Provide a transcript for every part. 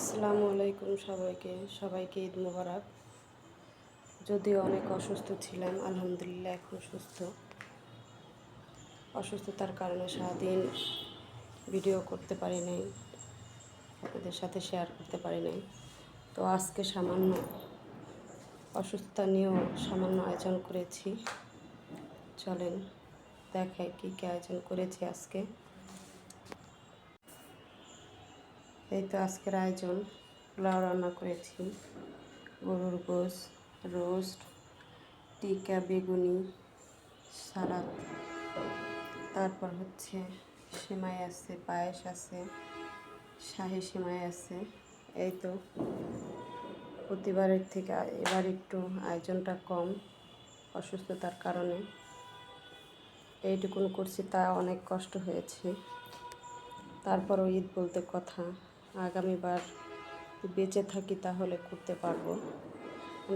আসসালামু আলাইকুম সবাইকে ঈদ মোবারক। যদিও অনেক অসুস্থ ছিলাম, আলহামদুলিল্লাহ এখন সুস্থ। অসুস্থতার কারণে সারাদিন ভিডিও করতে পারি নাই, আপনাদের সাথে শেয়ার করতে পারি নাই। তো আজকে সামান্য অসুস্থতা নিয়েও সামান্য আয়োজন করেছি। চলেন দেখাই কী কী আয়োজন করেছি আজকে। এই তো আজকের আয়োজন, পোলাও রান্না করেছি, গরুর গোশ, রোস্ট, টিকা, বেগুনি, সালাদ, তারপর হচ্ছে সেমাই আছে, পায়েস আছে, শাহি সেমাই আছে। এই তো প্রতিবারের থেকে এবার একটু আয়োজনটা কম, অসুস্থতার কারণে এইটুকুন করছি, তা অনেক কষ্ট হয়েছে। তারপরও ঈদ বলতে কথা, আগামীবার বেঁচে থাকি তাহলে করতে পারবো,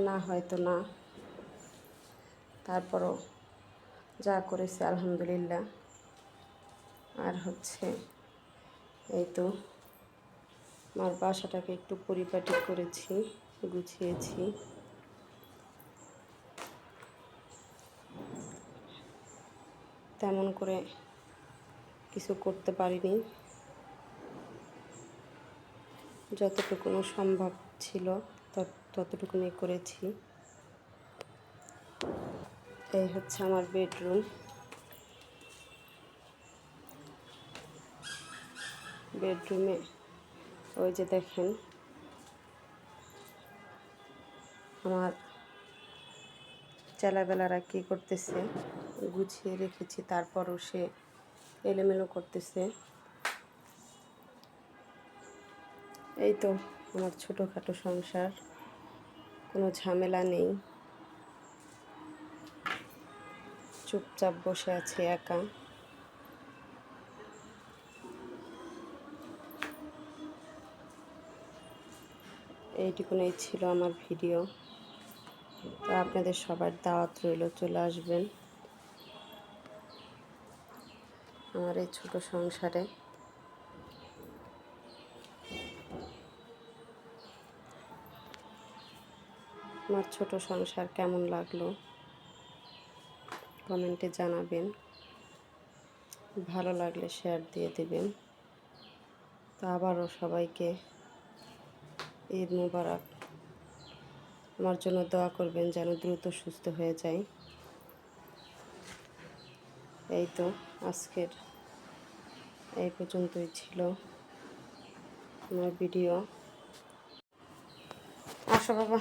না হয়তো না। তারপরও যা করেছি আলহামদুলিল্লাহ। আর হচ্ছে এই তো আমার বাসাটাকে একটু পরিপাটি করেছি, গুছিয়েছি। তেমন করে কিছু করতে পারিনি, যতটুকুনো সম্ভব ছিল ততটুকুনি করেছি। এই হচ্ছে আমার বেডরুম। বেডরুমে ওই যে দেখেন আমার ছেলেবেলারা কী করতেছে, গুছিয়ে রেখেছি, তারপরও সে এলোমেলো করতেছে। এই তো আমার ছোটোখাটো সংসার, কোনো ঝামেলা নেই, চুপচাপ বসে আছে একা। এইটুকুনই ছিল আমার ভিডিও। তো আপনাদের সবার দাওয়াত রইল, চলে আসবেন আমার এই ছোট সংসারে। আমার ছোট সংসার কেমন লাগলো কমেন্টে জানাবেন, ভালো লাগলে শেয়ার দিয়ে দেবেন। তো আবারও সবাইকে ঈদ মোবারক। আমার জন্য দোয়া করবেন যেন দ্রুত সুস্থ হয়ে যাই। এই তো আজকের এই পর্যন্তই ছিল আমার ভিডিও। আসো বাবা।